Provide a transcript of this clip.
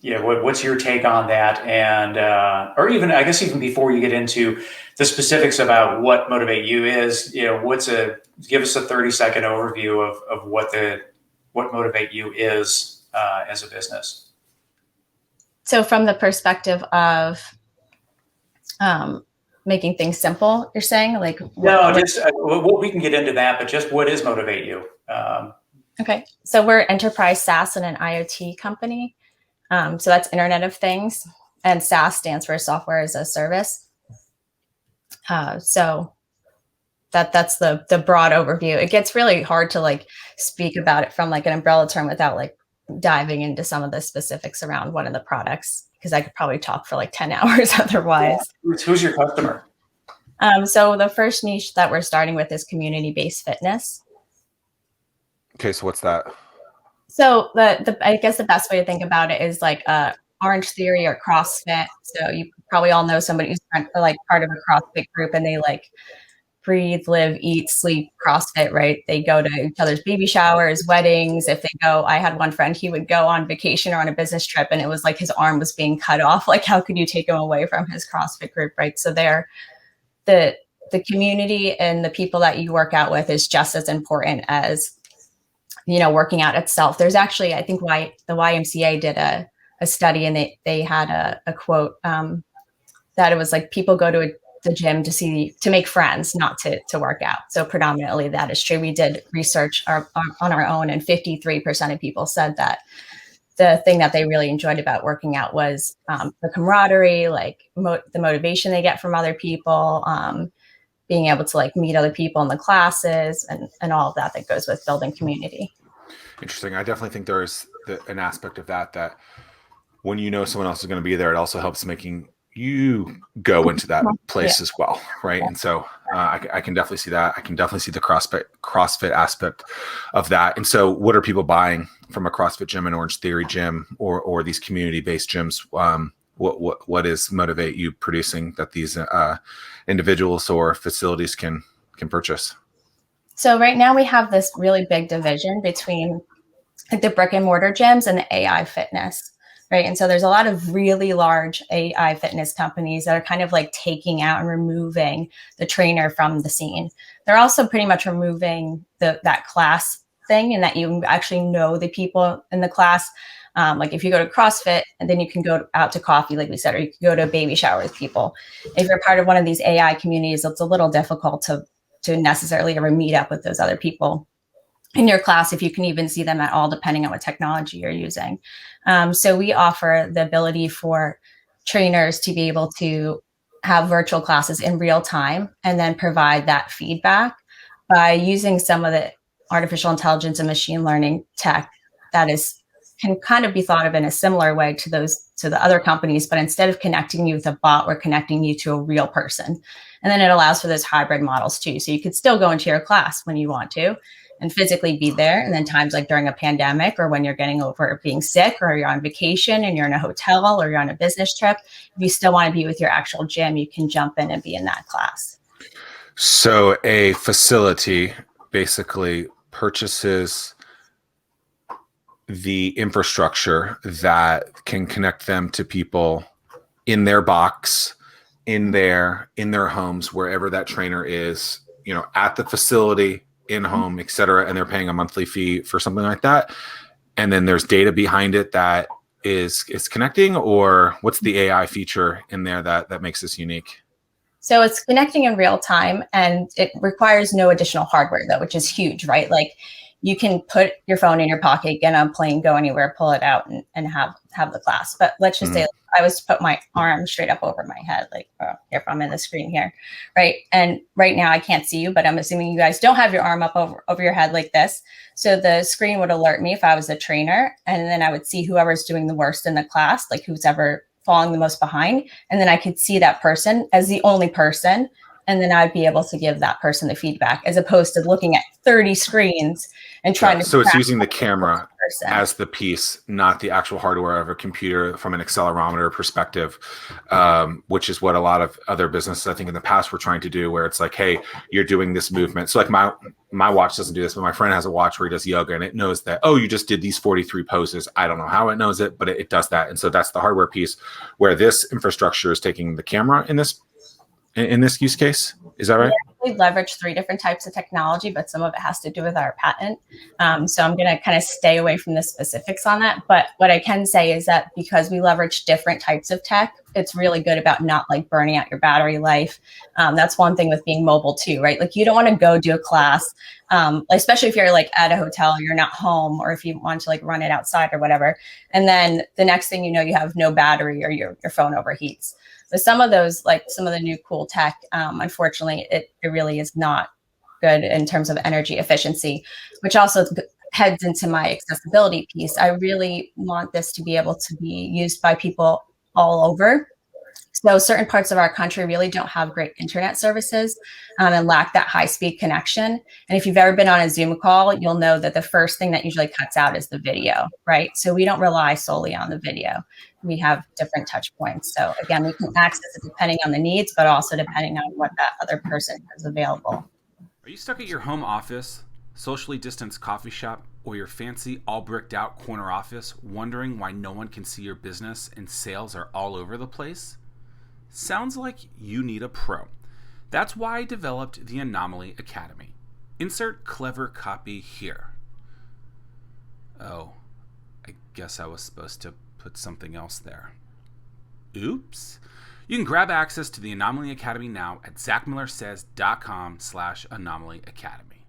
what's your take on that? And, or even, I guess, even before you get into the specifics about what MotivateU is, give us a 30-second overview of what MotivateU is as a business. So from the perspective of making things simple, you're saying? We can get into that, but just what is MotivateU? Okay, so we're enterprise SaaS and an IoT company. So that's Internet of Things, and SaaS stands for Software as a Service. So that's the broad overview. It gets really hard to speak about it from an umbrella term without diving into some of the specifics around one of the products, because I could probably talk for 10 hours otherwise. Yeah. Who's your customer? So the first niche that we're starting with is community-based fitness. Okay, so what's that? So I guess the best way to think about it is Orange Theory or CrossFit. So you probably all know somebody who's part of a CrossFit group, and they breathe, live, eat, sleep CrossFit, right? They go to each other's baby showers, weddings. If they go, I had one friend, he would go on vacation or on a business trip, and it was his arm was being cut off. How could you take him away from his CrossFit group, right? So the community and the people that you work out with is just as important as working out itself. There's actually, I think the YMCA did a study, and they had a quote that it was people go to the gym to make friends, not to work out. So predominantly that is true. We did research on our own, and 53% of people said that the thing that they really enjoyed about working out was the camaraderie, the motivation they get from other people, being able to meet other people in the classes, and all of that goes with building community. Interesting. I definitely think there's an aspect of that when someone else is going to be there, it also helps making you go into that place as well, right? And so I can definitely see that. I can definitely see the CrossFit aspect of that. And so what are people buying from a CrossFit gym, an Orange Theory gym, or these community-based gyms? What is MotivateU producing that these individuals or facilities can purchase? So right now we have this really big division between the brick and mortar gyms and the AI fitness, right? And so there's a lot of really large AI fitness companies that are kind of taking out and removing the trainer from the scene. They're also pretty much removing that class thing, and that you actually know the people in the class. If you go to CrossFit, and then you can go out to coffee, like we said, or you can go to a baby shower with people. If you're part of one of these AI communities, it's a little difficult to necessarily ever meet up with those other people in your class, if you can even see them at all, depending on what technology you're using. So we offer the ability for trainers to be able to have virtual classes in real time, and then provide that feedback by using some of the artificial intelligence and machine learning tech that can kind of be thought of in a similar way to the other companies, but instead of connecting you with a bot, we're connecting you to a real person. And then it allows for those hybrid models too. So you could still go into your class when you want to and physically be there. And then times like during a pandemic, or when you're getting over being sick, or you're on vacation and you're in a hotel, or you're on a business trip, if you still want to be with your actual gym, you can jump in and be in that class. So a facility basically purchases the infrastructure that can connect them to people in their box, in their homes, wherever that trainer is, at the facility, in home, et cetera, and they're paying a monthly fee for something like that. And then there's data behind it that is connecting, or what's the AI feature in there that makes this unique? So it's connecting in real time, and it requires no additional hardware though, which is huge, right? You can put your phone in your pocket, get on a plane, go anywhere, pull it out, and have the class. But let's just say I was to put my arm straight up over my head, if I'm in the screen here, right? And right now I can't see you, but I'm assuming you guys don't have your arm up over your head like this. So the screen would alert me if I was a trainer, and then I would see whoever's doing the worst in the class, who's ever falling the most behind. And then I could see that person as the only person, And then I'd be able to give that person the feedback as opposed to looking at 30 screens and trying to. So it's using the camera person as the piece, not the actual hardware of a computer from an accelerometer perspective, which is what a lot of other businesses, I think, in the past were trying to do, where it's like, hey, you're doing this movement. So like my watch doesn't do this, but my friend has a watch where he does yoga and it knows that, oh, you just did these 43 poses. I don't know how it knows it, but it does that. And so that's the hardware piece, where this infrastructure is taking the camera in this use case. Is that right? We leverage 3 different types of technology, but some of it has to do with our patent. So I'm going to kind of stay away from the specifics on that. But what I can say is that because we leverage different types of tech, it's really good about not like burning out your battery life. That's one thing with being mobile too, right? Like you don't want to go do a class, especially if you're like at a hotel, you're not home, or if you want to like run it outside or whatever. And then the next thing you know, you have no battery or your phone overheats. But some of those, like some of the new cool tech, unfortunately, it really is not good in terms of energy efficiency, which also heads into my accessibility piece. I really want this to be able to be used by people all over. So certain parts of our country really don't have great internet services and lack that high-speed connection. And if you've ever been on a Zoom call, you'll know that the first thing that usually cuts out is the video, right? So we don't rely solely on the video. We have different touch points. So again, we can access it depending on the needs, but also depending on what that other person has available. Are you stuck at your home office, socially distanced coffee shop, or your fancy all bricked out corner office, wondering why no one can see your business and sales are all over the place? Sounds like you need a pro. That's why I developed the Anomaly Academy. Insert clever copy here. Oh, I guess I was supposed to put something else there. Oops. You can grab access to the Anomaly Academy now at zackmillersays.com/Anomaly Academy.